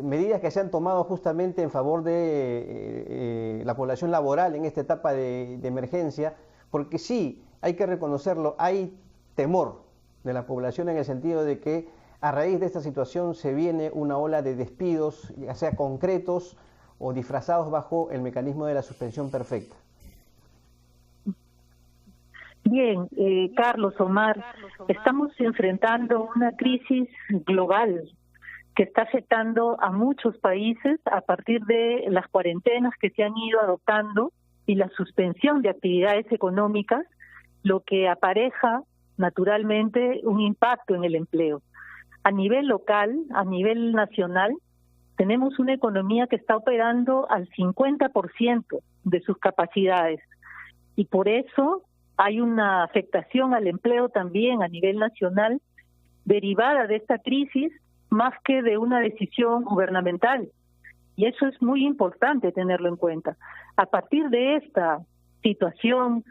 medidas que se han tomado justamente en favor de la población laboral en esta etapa de emergencia, porque sí, hay que reconocerlo, hay temor de la población en el sentido de que a raíz de esta situación se viene una ola de despidos, ya sea concretos o disfrazados bajo el mecanismo de la suspensión perfecta. Bien, Carlos, Omar, estamos enfrentando una crisis global que está afectando a muchos países a partir de las cuarentenas que se han ido adoptando y la suspensión de actividades económicas, lo que apareja naturalmente un impacto en el empleo. A nivel local, a nivel nacional, tenemos una economía que está operando al 50% de sus capacidades y por eso hay una afectación al empleo también a nivel nacional derivada de esta crisis más que de una decisión gubernamental. Y eso es muy importante tenerlo en cuenta. A partir de esta situación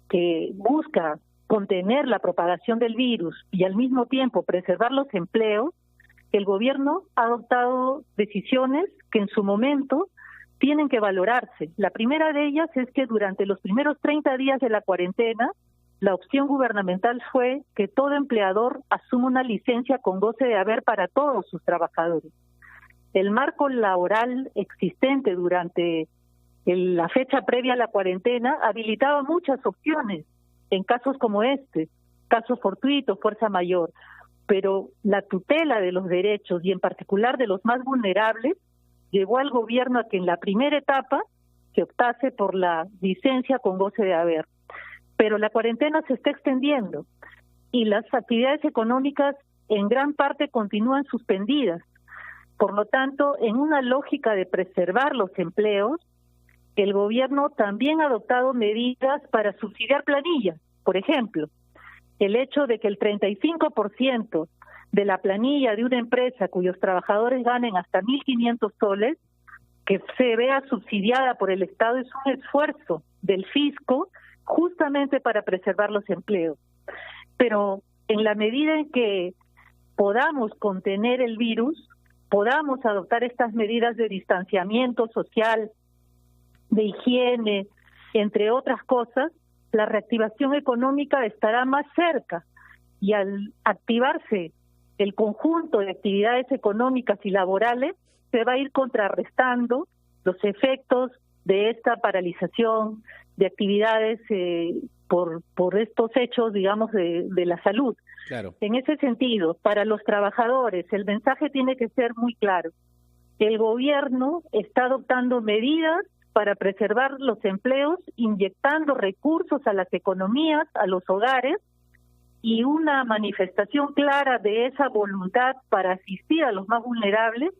que busca contener la propagación del virus y al mismo tiempo preservar los empleos, el gobierno ha adoptado decisiones que en su momento tienen que valorarse. La primera de ellas es que durante los primeros 30 días de la cuarentena, la opción gubernamental fue que todo empleador asuma una licencia con goce de haber para todos sus trabajadores. El marco laboral existente durante la fecha previa a la cuarentena habilitaba muchas opciones en casos como este, casos fortuitos, fuerza mayor, pero la tutela de los derechos y en particular de los más vulnerables llevó al gobierno a que en la primera etapa se optase por la licencia con goce de haber. Pero la cuarentena se está extendiendo y las actividades económicas en gran parte continúan suspendidas. Por lo tanto, en una lógica de preservar los empleos, el gobierno también ha adoptado medidas para subsidiar planillas. Por ejemplo, el hecho de que el 35% de la planilla de una empresa cuyos trabajadores ganen hasta 1.500 soles, que se vea subsidiada por el Estado, es un esfuerzo del fisco justamente para preservar los empleos. Pero en la medida en que podamos contener el virus, podamos adoptar estas medidas de distanciamiento social, de higiene, entre otras cosas, la reactivación económica estará más cerca y al activarse el conjunto de actividades económicas y laborales se va a ir contrarrestando los efectos de esta paralización de actividades por estos hechos, digamos, de la salud. Claro. En ese sentido, para los trabajadores, el mensaje tiene que ser muy claro. El gobierno está adoptando medidas para preservar los empleos, inyectando recursos a las economías, a los hogares, y una manifestación clara de esa voluntad para asistir a los más vulnerables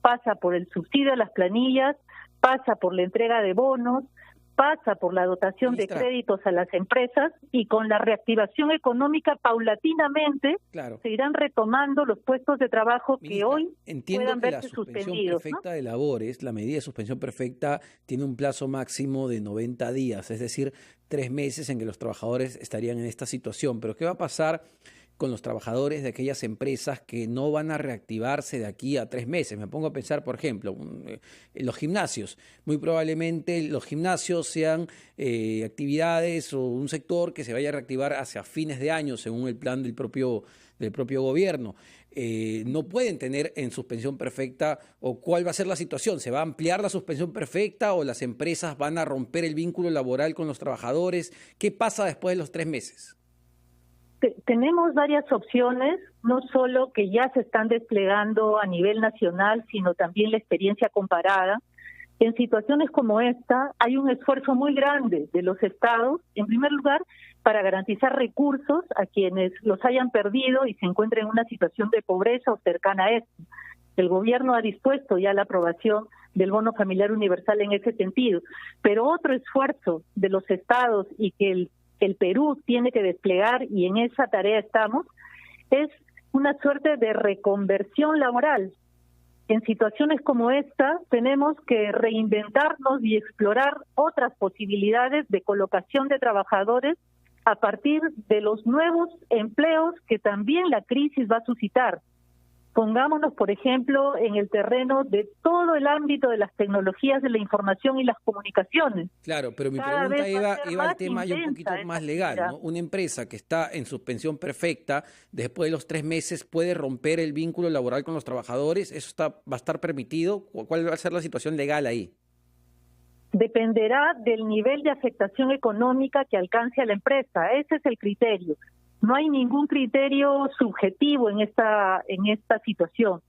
pasa por el subsidio a las planillas, pasa por la entrega de bonos, pasa por la dotación de créditos a las empresas y con la reactivación económica paulatinamente se irán retomando los puestos de trabajo que hoy puedan verse suspendidos. Perfecta de labores, la medida de suspensión perfecta tiene un plazo máximo de 90 días, es decir, 3 meses en que los trabajadores estarían en esta situación. Pero ¿qué va a pasar con los trabajadores de aquellas empresas que no van a reactivarse de aquí a 3 meses? Me pongo a pensar, por ejemplo, en los gimnasios. Muy probablemente los gimnasios sean actividades o un sector que se vaya a reactivar hacia fines de año, según el plan del propio gobierno. No pueden tener en suspensión perfecta, o ¿cuál va a ser la situación? ¿Se va a ampliar la suspensión perfecta o las empresas van a romper el vínculo laboral con los trabajadores? ¿Qué pasa después de los 3 meses? Tenemos varias opciones, no solo que ya se están desplegando a nivel nacional, sino también la experiencia comparada. En situaciones como esta hay un esfuerzo muy grande de los estados, en primer lugar, para garantizar recursos a quienes los hayan perdido y se encuentren en una situación de pobreza o cercana a esto. El gobierno ha dispuesto ya la aprobación del bono familiar universal en ese sentido, pero otro esfuerzo de los estados y que el Perú tiene que desplegar, y en esa tarea estamos, es una suerte de reconversión laboral. En situaciones como esta tenemos que reinventarnos y explorar otras posibilidades de colocación de trabajadores a partir de los nuevos empleos que también la crisis va a suscitar. Pongámonos, por ejemplo, en el terreno de todo el ámbito de las tecnologías de la información y las comunicaciones. Claro, pero mi Cada pregunta vez va a ser iba al más tema ya un poquito intensa más esa legal, actividad. ¿no? Una empresa que está en suspensión perfecta, después de los 3 meses puede romper el vínculo laboral con los trabajadores. ¿Eso va a estar permitido? ¿Cuál va a ser la situación legal ahí? Dependerá del nivel de afectación económica que alcance a la empresa. Ese es el criterio. No hay ningún criterio subjetivo en esta situación.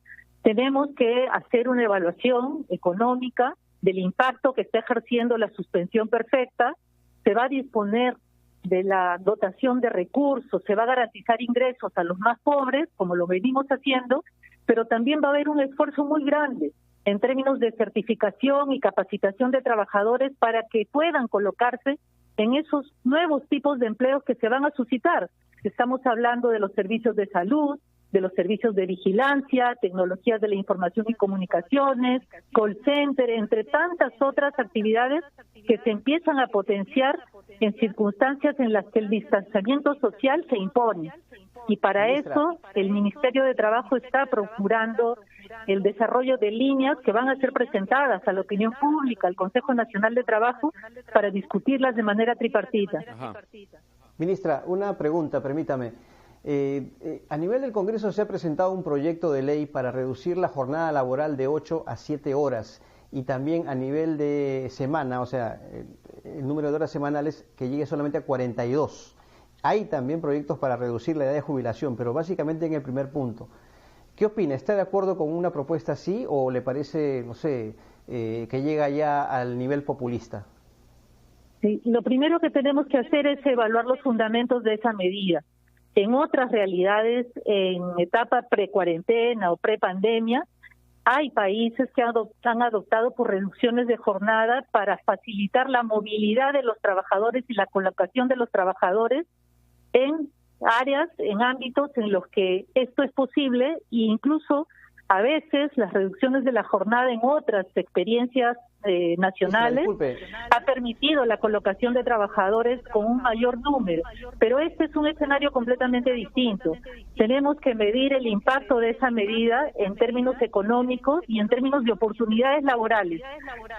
Tenemos que hacer una evaluación económica del impacto que está ejerciendo la suspensión perfecta. Se va a disponer de la dotación de recursos, se va a garantizar ingresos a los más pobres, como lo venimos haciendo, pero también va a haber un esfuerzo muy grande en términos de certificación y capacitación de trabajadores para que puedan colocarse en esos nuevos tipos de empleos que se van a suscitar. Estamos hablando de los servicios de salud, de los servicios de vigilancia, tecnologías de la información y comunicaciones, call center, entre tantas otras actividades que se empiezan a potenciar en circunstancias en las que el distanciamiento social se impone. Y para eso el Ministerio de Trabajo está procurando el desarrollo de líneas que van a ser presentadas a la opinión pública, al Consejo Nacional de Trabajo, para discutirlas de manera tripartita. Ajá. Ministra, una pregunta, permítame. A nivel del Congreso se ha presentado un proyecto de ley para reducir la jornada laboral de 8 a 7 horas y también a nivel de semana, o sea, el número de horas semanales que llegue solamente a 42. Hay también proyectos para reducir la edad de jubilación, pero básicamente en el primer punto. ¿Qué opina? ¿Está de acuerdo con una propuesta así o le parece, no sé, que llega ya al nivel populista? Sí, lo primero que tenemos que hacer es evaluar los fundamentos de esa medida. En otras realidades, en etapa pre-cuarentena o pre-pandemia, hay países que han adoptado por reducciones de jornada para facilitar la movilidad de los trabajadores y la colocación de los trabajadores en áreas, en ámbitos en los que esto es posible, e incluso a veces las reducciones de la jornada en otras experiencias nacionales ha permitido la colocación de trabajadores con un mayor número, pero este es un escenario completamente distinto. Tenemos que medir el impacto de esa medida en términos económicos y en términos de oportunidades laborales.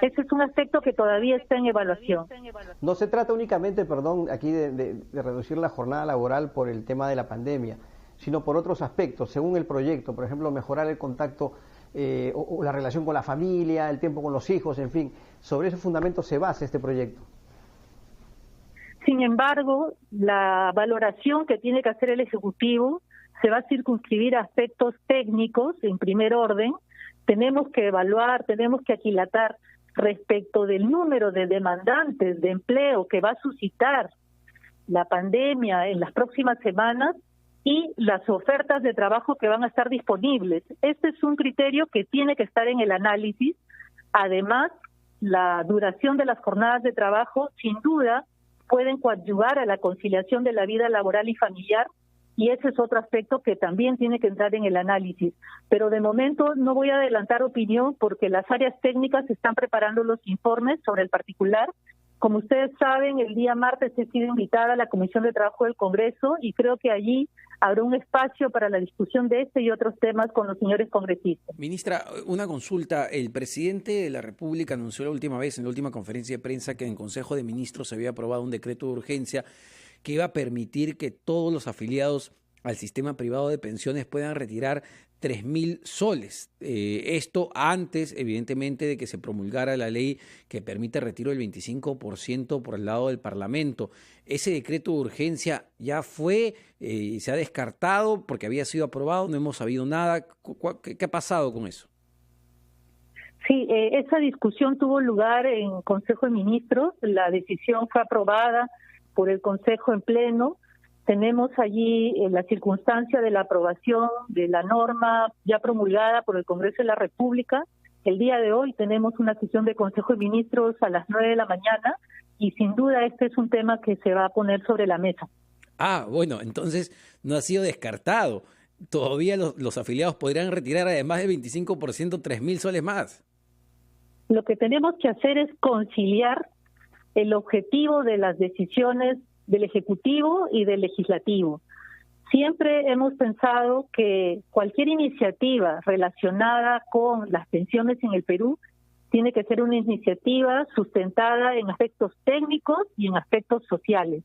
Ese es un aspecto que todavía está en evaluación. No se trata únicamente, perdón, aquí de reducir la jornada laboral por el tema de la pandemia, sino por otros aspectos, según el proyecto, por ejemplo, mejorar el contacto o la relación con la familia, el tiempo con los hijos, en fin. Sobre ese fundamento se basa este proyecto. Sin embargo, la valoración que tiene que hacer el Ejecutivo se va a circunscribir a aspectos técnicos en primer orden. Tenemos que evaluar, tenemos que aquilatar respecto del número de demandantes de empleo que va a suscitar la pandemia en las próximas semanas y las ofertas de trabajo que van a estar disponibles. Este es un criterio que tiene que estar en el análisis. Además, la duración de las jornadas de trabajo, sin duda, pueden coadyuvar a la conciliación de la vida laboral y familiar, y ese es otro aspecto que también tiene que entrar en el análisis. Pero de momento no voy a adelantar opinión porque las áreas técnicas están preparando los informes sobre el particular. Como ustedes saben, el día martes he sido invitada a la Comisión de Trabajo del Congreso y creo que allí habrá un espacio para la discusión de este y otros temas con los señores congresistas. Ministra, una consulta. El presidente de la República anunció la última vez, en la última conferencia de prensa, que en Consejo de Ministros se había aprobado un decreto de urgencia que iba a permitir que todos los afiliados al sistema privado de pensiones puedan retirar 3.000 soles. Esto antes, evidentemente, de que se promulgara la ley que permite el retiro del 25% por el lado del Parlamento. Ese decreto de urgencia ya fue, se ha descartado porque había sido aprobado, no hemos sabido nada. ¿Qué ha pasado con eso? Sí, esa discusión tuvo lugar en Consejo de Ministros, la decisión fue aprobada por el Consejo en pleno. Tenemos allí la circunstancia de la aprobación de la norma ya promulgada por el Congreso de la República. El día de hoy tenemos una sesión de Consejo de Ministros a las 9 de la mañana y sin duda este es un tema que se va a poner sobre la mesa. Ah, bueno, entonces no ha sido descartado. Todavía los afiliados podrían retirar además del 25% 3.000 soles más. Lo que tenemos que hacer es conciliar el objetivo de las decisiones del Ejecutivo y del Legislativo. Siempre hemos pensado que cualquier iniciativa relacionada con las pensiones en el Perú tiene que ser una iniciativa sustentada en aspectos técnicos y en aspectos sociales.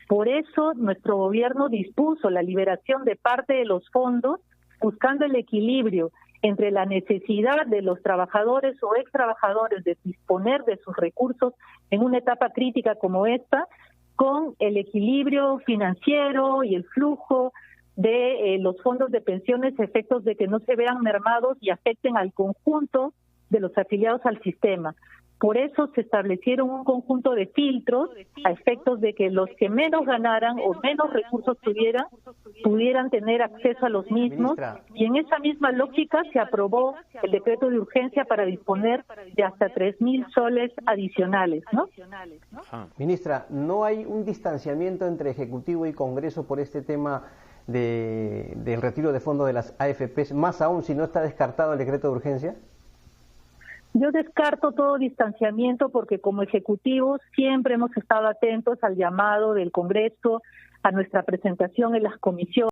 Por eso nuestro gobierno dispuso la liberación de parte de los fondos, buscando el equilibrio entre la necesidad de los trabajadores o extrabajadores de disponer de sus recursos en una etapa crítica como esta, con el equilibrio financiero y el flujo de los fondos de pensiones, efectos de que no se vean mermados y afecten al conjunto de los afiliados al sistema. Por eso se establecieron un conjunto de filtros a efectos de que los que menos ganaran o menos recursos tuvieran, pudieran tener acceso a los mismos. Y en esa misma lógica se aprobó el decreto de urgencia para disponer de hasta 3.000 soles adicionales, ¿no? Ministra, ¿no hay un distanciamiento entre Ejecutivo y Congreso por este tema del retiro de fondos de las AFPs, más aún si no está descartado el decreto de urgencia? Yo descarto todo distanciamiento porque como Ejecutivo siempre hemos estado atentos al llamado del Congreso, a nuestra presentación en las comisiones.